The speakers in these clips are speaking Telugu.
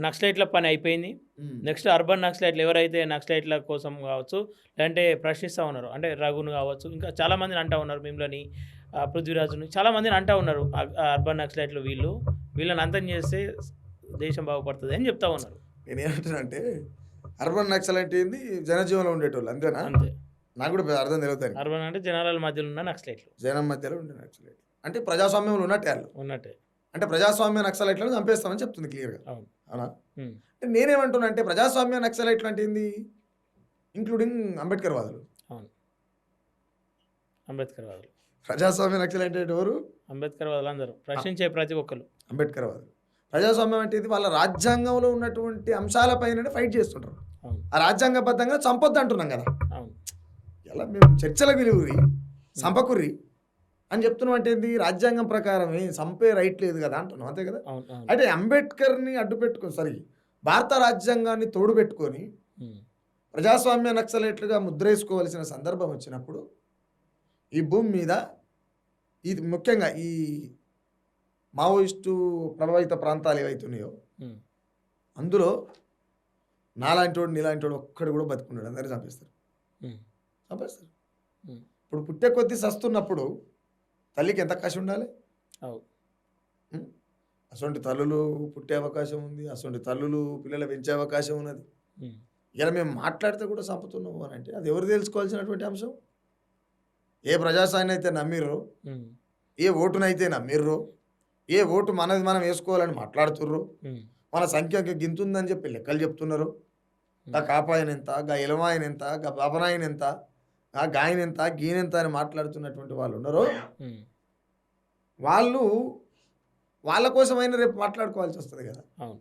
నక్సలైట్ల పని అయిపోయింది. హ్మ్. నెక్స్ట్ అర్బన్ నక్సలైట్లు ఎవరైతే నక్సలైట్ల కోసం కావచ్చు, లేదంటే ప్రశ్నిస్తా ఉన్నారు. అంటే రఘును కావచ్చు, ఇంకా చాలామందిని అంటా ఉన్నారు. మిమ్మల్ని పృథ్వీరాజుని చాలామందిని అంటా ఉన్నారు. అర్బన్ నక్సలైట్లు వీళ్ళని అంతం చేస్తే దేశం బాగుపడుతుంది అని చెప్తా ఉన్నారు. నేనేమంటానంటే అర్బన్ నక్సల్ అంటే ఏంది జనజీవనంలో ఉండేటోళ్ళు అంతేనా? అంతే. నాకు కూడా అర్థం తెలుగుతాను. అర్బన్ అంటే జనాల మధ్యలో ఉన్న నక్సలైట్లు జనం మధ్యలో ఉండే నక్సలైట్ అంటే ప్రజాస్వామ్యంలో ఉన్నట్టే వాళ్ళు. ఉన్నట్టే. అంటే ప్రజాస్వామ్య నక్సలైట్లను చంపేస్తామని చెప్తుంది క్లియర్‌గా. అవును. అవునా? హ్మ్. అంటే నేనేమంటున్నా అంటే ప్రజాస్వామ్య నక్సలైట్లు అంటే ఏంది? ఇంక్లూడింగ్ అంబేద్కర్ వాదులు. అవును. అంబేద్కర్ వాదులు. ప్రజాస్వామ్య నక్సలైట్ అంటే ఎవరు? అంబేద్కర్ వాదులందరూ ప్రశ్నించే ప్రతి ఒక్కరు. అంబేద్కర్ వాదులు. ప్రజాస్వామ్యం అంటే ఇది వాళ్ళ రాజ్యాంగంలో ఉన్నటువంటి అంశాలపైననే ఫైట్ చేస్తుంటారు. అవును. ఆ రాజ్యాంగబద్ధంగా చంపొద్దు అంటున్నాం కదా! అవును. ఎలా మేము చర్చలకు పిలువురి, సంపకుర్రి అని చెప్తున్నాం అంటే ఏంది? రాజ్యాంగం ప్రకారమే చంపే రైట్ లేదు కదా అంటున్నాం. అంతే కదా? అవును. అవును. అంటే అంబేద్కర్‌ని అడ్డు పెట్టుకొని భారత రాజ్యాంగాన్ని తోడు పెట్టుకొని హ్మ్. ప్రజాస్వామ్య నక్సలైట్లుగా ముద్రేసుకోవాల్సిన సందర్భం వచ్చినప్పుడు ఈ భూమి మీద ఇది ముఖ్యంగా ఈ మావోయిస్టు ప్రభావిత ప్రాంతాలు ఏవైతే ఉన్నాయో హ్మ్. అందులో నాలాంటోడు నీలాంటోడు ఒక్కడు కూడా బతుకున్నాడు. అందరూ చంపేస్తారు. హ్మ్. చంపేస్తారు. హ్మ్. ఇప్పుడు పుట్టే కొద్దీ సస్తున్నప్పుడు తల్లికి ఎంత కసి ఉండాలి? అవు. హ్మ్. అసొంటి తల్లులు పుట్టే అవకాశం ఉంది. అసొంటి తల్లులు పిల్లలు పెంచే అవకాశం ఉన్నది. హ్మ్. ఇలా మేము మాట్లాడితే కూడా చంపుతున్నాము అని అంటే అది ఎవరు తెలుసుకోవాల్సినటువంటి అంశం? ఏ ప్రజాస్వామ్యాన్ని అయితే నమ్మిర్రో, హ్మ్. ఏ ఓటునైతే నమ్మిర్రో, ఏ ఓటు మనది మనం వేసుకోవాలని మాట్లాడుతుర్రో, హ్మ్. మన సంఖ్యకి గింతుందని చెప్పి లెక్కలు చెప్తున్నారు. గా కాపాయనెంత, గా ఎలమాయనెంత, గా బాబనాయనెంత, గాయనెంత, గీనెంత అని మాట్లాడుతున్నటువంటి వాళ్ళు ఉన్నారో, హ్మ్. వాళ్ళు వాళ్ళ కోసమైనా రేపు మాట్లాడుకోవాల్సి వస్తది కదా! అవును.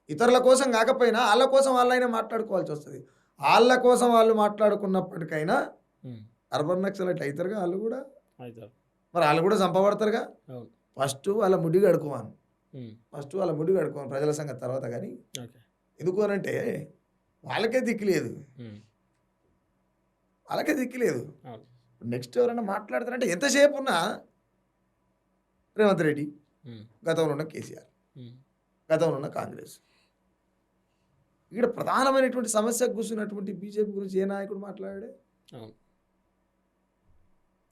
ఇతరుల కోసం కాకపోయినా ఆళ్ళ కోసం వాళ్ళైనా మాట్లాడుకోవాల్సి వస్తది. ఆళ్ళ కోసం వాళ్ళు మాట్లాడుకున్నప్పటికైనా హ్మ్. అర్బన్ నక్సలైట్లు అయితారుగా ఆళ్ళు గూడా. అయితారు. మరి ఆళ్ళు గూడా చంపబడతారుగా. అవును. ఫస్టు వాళ్ళ ముడ్డి కడుక్కోమను. హ్మ్. ఫస్టు వాళ్ళ ముడ్డి కడుక్కోమను ప్రజల సంగతి తర్వాత గానీ. ఓకే. ఎందుకు అనంటే వాళ్ళకే దిక్కు లేదు. హ్మ్. వాళ్ళకే దిక్కు లేదు. అవును. నెక్స్ట్ ఎవరైనా మాట్లాడతారంటే ఎంతసేపున్నా రేవంత్ రెడ్డి, హ్మ్. గతంలో ఉన్న కేసీఆర్, హ్మ్. గతంలో ఉన్న కాంగ్రెస్. ఈడ ప్రధానమైనటువంటి సమస్యకు కూర్చున్నటువంటి బీజేపీ గురించి ఏ నాయకుడు మాట్లాడాడు? అవును.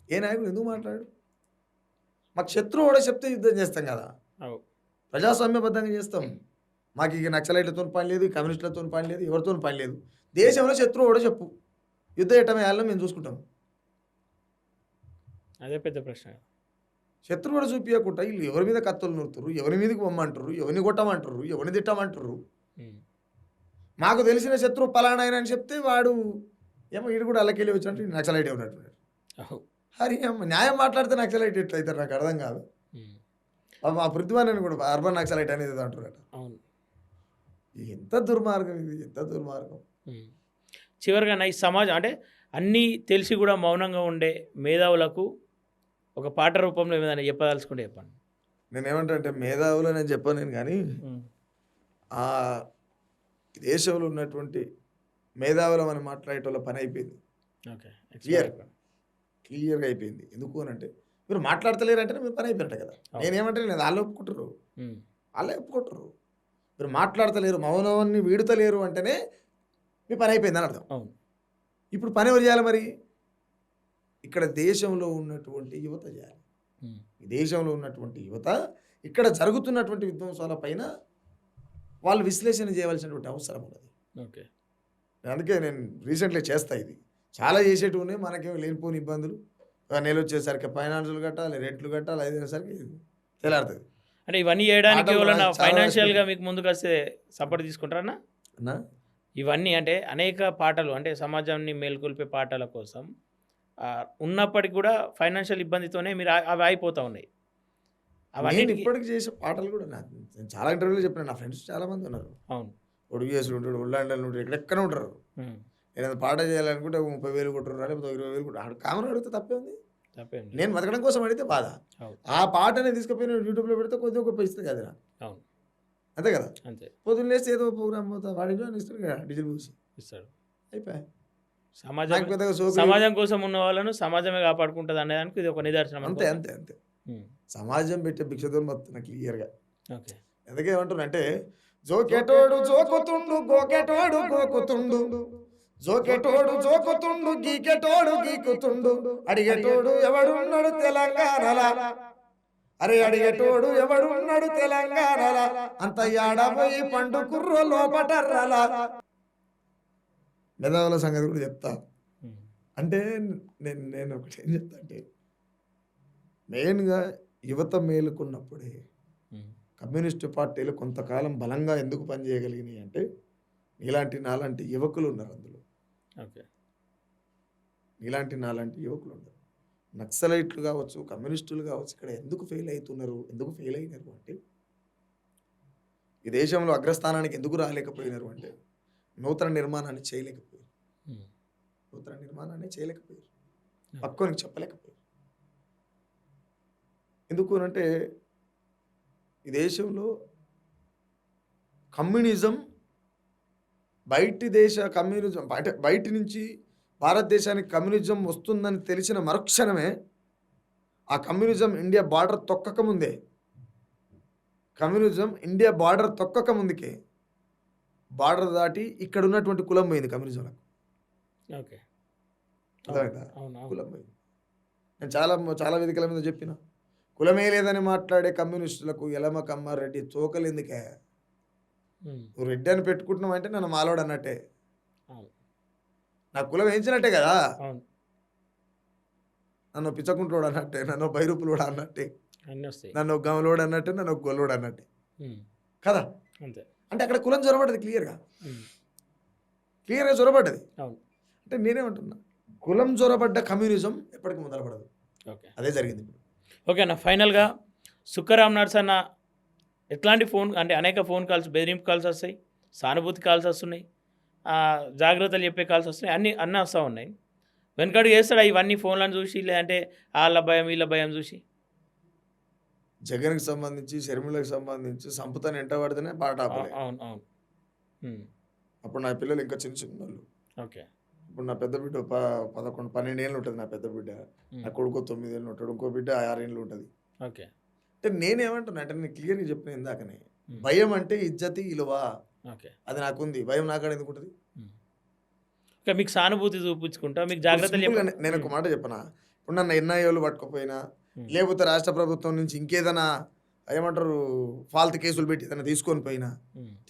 ఏ నాయకుడు ఎందుకు మాట్లాడాడు? మాకు శత్రువు ఎవడో చెప్తే యుద్ధం చేస్తాం కదా! అవు. ప్రజాస్వామ్యబద్ధంగా చేస్తాం. మాకు ఇక నక్సలైట్లతోని పని లేదు, కమ్యూనిస్టులతోని పని లేదు, ఎవరితోని పని లేదు. దేశంలో శత్రువు ఎవడో చెప్పు. యుద్ధం ఎట్టం వేయాలో మేము చూసుకుంటాం. అదే పెద్ద ప్రశ్న. శత్రువు కూడా చూపియకుండా ఈళ్ళు ఎవరి మీద కత్తులు నూరుతుర్రు, ఎవరి మీదకి పొమ్మంటుర్రు, ఎవరిని కొట్టమంటుర్రు, ఎవరిని తిట్టమంటుర్రు. హ్మ్. మాకు తెలిసిన శత్రువు పలానాయన అని చెప్తే వాడు ఏమో ఈడు కూడా అల్లకెళ్ళి వచ్చినట్టు ఈడు నక్సలైటే ఉన్నట్టున్నాడు. అవు. హరి అమ్మ న్యాయం మాట్లాడితే నక్సలైట్ ఎట్లయితారు నాకు అర్థం కాదు. హ్మ్. మా పృథ్వీని కూడా అర్బన్ నక్సలైట్ అనేది ఏదో అంటున్నారట. అవును. ఎంత దుర్మార్గం ఇది! ఎంత దుర్మార్గం! హ్మ్. చివరగా ఈ సమాజం అంటే అన్నీ తెలిసి కూడా మౌనంగా ఉండే మేధావులకు ఒక పాట రూపంలో ఏదైనా చెప్పదలుచుకుంటే చెప్పండి. నేనేమంటానంటే మేధావులు నేను చెప్పను కానీ హ్మ్. ఆ దేశంలో ఉన్నటువంటి మేధావులం అని మాట్లాడేటోళ్ళ పని అయిపోయింది. ఓకే. క్లియర్. ఎక్స్‌పైర్. క్లియర్‌గా అయిపోయింది. ఎందుకు అనంటే మీరు మాట్లాడతలేరంటేనే మీరు పని అయిపోయినట్టే కదా! అవును. నేనేమంటలేను ఆళ్ళే ఒప్పుకుంటుర్రు. హ్మ్. ఆళ్ళే ఒప్పుకుంటుర్రు. మీరు మాట్లాడతలేరు, మౌనాన్ని వీడుతలేరు అంటేనే మీ పని అయిపోయిందని అర్థం. అవును. ఇప్పుడు పని ఎవరు చేయాలి మరి? ఇక్కడ దేశంలో ఉన్నటువంటి యువత చేయాలి. హ్మ్. ఈ దేశంలో ఉన్నటువంటి యువత ఇక్కడ జరుగుతున్నటువంటి విధ్వంసాల పైన వాళ్ళు విశ్లేషణ చేయవలసినటువంటి అవసరం ఉన్నది. ఓకే. అందుకే నేను రీసెంట్‌లీ చేస్తా ఇది. చాలా చేసేటివి ఉన్నాయి. మనకేమో లేనిపోని ఇబ్బందులు. నెలొచ్చేసరికి ఫైనాన్సులు కట్టాలి, రెంట్లు కట్టాలి. అదయ్యేసరికి తెల్లారుతది. అంటే ఇవన్నీ చేయడానికి ఆటలు ఎవలన్నా చాలా ఫైనాన్షియల్‌గా రాసిపెట్టారు. మీకు ముందుకొస్తే సపోర్ట్ తీసుకుంటారన్నా? అన్నా ఇవన్నీ అంటే అనేక పాటలు అంటే సమాజాన్ని మేల్కొల్పే పాటల కోసం ఉన్నప్పటికి కూడా ఫైనాన్షియల్ ఇబ్బందితోనే మీరు అవి ఆగిపోతా ఉన్నాయి. నేను అవన్నిటికి ఇప్పటికి చేసే పాటలు కూడా నేను చాలా ఇంటర్వ్యూలో చెప్పిన నా ఫ్రెండ్స్ చాలా మంది ఉన్నారు. అవును. వాడు యూఎస్‌లో ఉంటాడు, లండన్‌లో ఉంటాడు, ఎక్కడెక్కడో ఉంటారు. హ్మ్. నేనేదో పాట చేయాలనుకుంటే 30,000 కొట్టుర్రా లేకపోతే 20,000 కొట్టు ఆడు కామన్ అడిగితే తప్పేముంది? తప్పేం లేదు. నేను బతకడం కోసం అడిగితే బాధ. అవును. ఆ పాటని తీసుకుపోయి నేను యూట్యూబ్‌లో పెడితే కొద్దిగా గొప్ప ఇస్తది కదా! నాకు. అవును. అంతే కదా! అంతే. పొద్దున్న లేస్తే ఏదో ప్రోగ్రామ్ పోతా వాడిలో ఇస్తాడు కదా! డీజిల్ పోసి. ఇస్తాడు. అయిపాయే. సమాజం నాకు పెద్దగా సోకులు సమాజం కోసం ఉన్న వాళ్ళను సమాజమే కాపాడుకుంటది అనేదానికి ఇది ఒక నిదర్శనం అంతే. అనుకోవచ్చా? అంతే. అంతే. హ్మ్. సమాజం పెట్టే భిక్షతోని బతుకుతున్నా క్లియర్‌గా. ఓకే. అందుకే ఏమంటున్నా అంటే జోకెటోడు జోకుతుండు గోకెటోడు గోకుతుండు జోకెటోడు జోకుతుండు గీకెటోడు గీకుతుండు అడిగేటోడు ఎవడున్నాడు తెలంగాణలా అరే అడిగేటోడు ఎవడున్నాడు తెలంగాణలా అంత యాడబోయి పండు కుర్రో లోపటర్రలా మెదవుల సంగతి కూడా చెప్తా. అంటే నేను ఒకటి ఏం చెప్తా అంటే మెయిన్గా యువత మేలుకున్నప్పుడే కమ్యూనిస్టు పార్టీలు కొంతకాలం బలంగా ఎందుకు పనిచేయగలిగినాయి అంటే నీలాంటి నాలాంటి యువకులు ఉన్నారు అందులో. ఓకే. నీలాంటి నాలాంటి యువకులు ఉన్నారు. నక్సలైట్లు కావచ్చు, కమ్యూనిస్టులు కావచ్చు, ఇక్కడ ఎందుకు ఫెయిల్ అయినారు అంటే ఈ దేశంలో అగ్రస్థానానికి ఎందుకు రాలేకపోయినారు అంటే నూతన నిర్మాణాన్ని చేయలేకపోయారు. పక్కోనికి చెప్పలేకపోయారు. ఎందుకు అంటే ఈ దేశంలో కమ్యూనిజం కమ్యూనిజం అంటే బయటి నుంచి భారతదేశానికి కమ్యూనిజం వస్తుందని తెలిసిన మరుక్షణమే ఆ కమ్యూనిజం ఇండియా బార్డర్ తొక్కక ముందుకే బార్డర్ దాటి ఇక్కడ ఉన్నటువంటి కులం పోయింది కమ్యూనిజంలకు. ఓకే. కులం పోయింది. నేను చాలా వేదికల మీద చెప్పిన కులమే లేదని మాట్లాడే కమ్యూనిస్టులకు ఎలమ కమ్మ రెడ్డి తోకలేందుకే. నువ్వు రెడ్డి అని పెట్టుకుంటున్నావు అంటే నన్ను మాలోడు అన్నట్టే, నా కులం వేయించినట్టే కదా. నన్ను పిచ్చకుంటోడు అన్నట్టే, నన్ను బైరూపులోడు అన్నట్టే, నన్ను గమలోడు అన్నట్టే, నన్ను గొల్లోడు అన్నట్టే కదా. అంటే అక్కడ కులం చొరబడ్డది, క్లియర్గా చొరబడ్డది. అంటే నేనేమంటున్నా, కులం చొరబడ్డ కమ్యూనిజం ఎప్పటికీ మొదలుపడదు. అదే జరిగింది ఇప్పుడు. ఓకే అన్న, ఫైనల్గా సుక్కరాం నర్సన్న ఎట్లాంటి అంటే అనేక ఫోన్ కాల్స్, బెదిరింపు కాల్స్ వస్తాయి, సానుభూతి కాల్స్ వస్తున్నాయి, జాగ్రత్తలు చెప్పే కాల్స్ వస్తున్నాయి, అన్నీ వస్తూ ఉన్నాయి. వెనకడుగు చేస్తాడా ఇవన్నీ ఫోన్లను చూసి, లేదంటే వాళ్ళ భయం వీళ్ళ భయం చూసి? జగన్కి సంబంధించి, షర్మిలకు సంబంధించి సంపుతాను ఎంట పడితేనే పాట ఆపలే. అవును. అప్పుడు నా పిల్లలు ఇంకా చిన్న వాళ్ళు. ఓకే. ఇప్పుడు నా పెద్ద బిడ్డ 11-12 ఏళ్ళు ఉంటుంది. నా పెద్ద బిడ్డ, నా కొడుకు 9 ఏళ్ళు ఉంటాడు, ఇంకో బిడ్డ 6 ఏళ్ళు ఉంటుంది. ఓకే. అంటే నేనేమంటున్నా అంటే నేను క్లియర్గా చెప్పిన ఇందాకనే, భయం అంటే ఇజ్జతి ఇలువ. ఓకే. అది నాకుంది, భయం నాకాడ ఎందుకు ఉంటుంది? మీకు సానుభూతి చూపించుకుంటా, మీకు జాగ్రత్తలు. నేను ఒక మాట చెప్పనా, ఇప్పుడు నన్ను ఎన్ఐఏలు పట్టుకుపోయినా, లేకపోతే రాష్ట్ర ప్రభుత్వం నుంచి ఇంకేదైనా ఏమంటారు ఫాల్తు కేసులు పెట్టి ఏదైనా తీసుకొని పోయినా,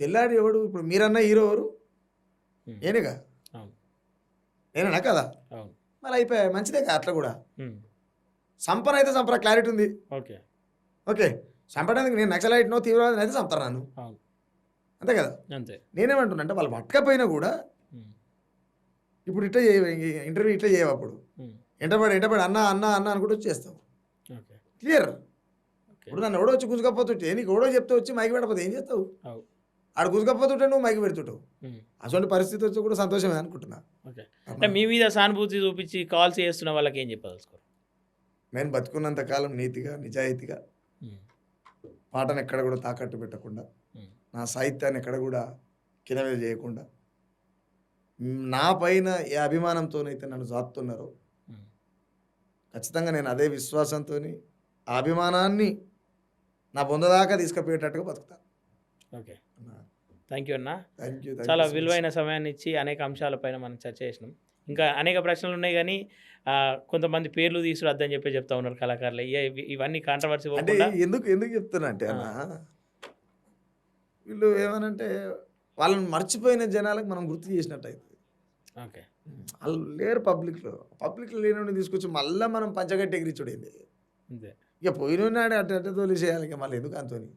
తెల్లాడి ఎవడు ఇప్పుడు మీరన్నా హీరో ఎవరు? నేనేగా, నేనేనా కదా? మళ్ళీ అయిపోయా, మంచిదే కదా. అట్లా కూడా సంపన అయితే సంపరా, క్లారిటీ ఉంది. ఓకే, చంపడానికి నేను నక్సలైట్నో తీవ్రవాదిని అయితే చంపుతాను, అంతే కదా. నేనేమంటున్నా అంటే వాళ్ళు పట్టకపోయినా కూడా ఇప్పుడు ఇట్లా ఇంటర్వ్యూ ఇట్లా చేయవు, అప్పుడు ఎంటబడి అన్న అనుకుంటూ చేస్తావు. క్లియర్. ఇప్పుడు నన్ను ఎవడో వచ్చి గుంజుకపోతుంటే, నీకు ఎవడో చెప్తే వచ్చి మైకి పెట్టకపోతే ఏం చేస్తావు? ఆడు గుంజుకపోతుంటే నువ్వు మైకి పెడుతుంటావు. అటువంటి పరిస్థితి వచ్చి కూడా సంతోషమే అనుకుంటున్నా. అంటే మీ మీద సానుభూతి చూపించి కాల్స్ చేస్తున్న వాళ్ళకి ఏం చెప్పదలుచుకోరు? నేను బతుకున్నంత కాలం నీతిగా, నిజాయితీగా, పాటను ఎక్కడ కూడా తాకట్టు పెట్టకుండా, నా సాహిత్యాన్ని ఎక్కడ కూడా కింద చేయకుండా, నా పైన ఏ అభిమానంతోనైతే నన్ను జాతున్నారో ఖచ్చితంగా నేను అదే విశ్వాసంతో ఆ అభిమానాన్ని నా బొందదాకా తీసుకుపోయేటట్టుగా బతుకుతా. ఓకే, థ్యాంక్ యూ అన్న. Thank you. చాలా విలువైన సమయాన్ని ఇచ్చి అనేక అంశాలపైన మనం చర్చ చేసినాం. ఇంకా అనేక ప్రశ్నలు ఉన్నాయి, కానీ కొంతమంది పేర్లు తీసుడు అద్దని చెప్పి చెప్తా ఉన్నారు కళాకారులు. ఇవన్నీ కాంట్రవర్సీ ఎందుకు చెప్తున్నా అంటే అన్న, వీళ్ళు ఏమనంటే వాళ్ళని మర్చిపోయిన జనాలకు మనం గుర్తు చేసినట్టు అవుతుంది. ఓకే, వాళ్ళు లేరు పబ్లిక్లో లేని తీసుకొచ్చి మళ్ళీ మనం పంచగట్టి ఎగిరిచుడైంది. ఇక పోయినాడు అట్ట తోలేసేయాలి, ఇక మళ్ళీ ఎందుకు అంతోని.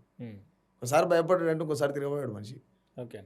ఒకసారి భయపడ్డాడు అంటే ఇంకోసారి తిరగబోయాడు మనిషి. ఓకే.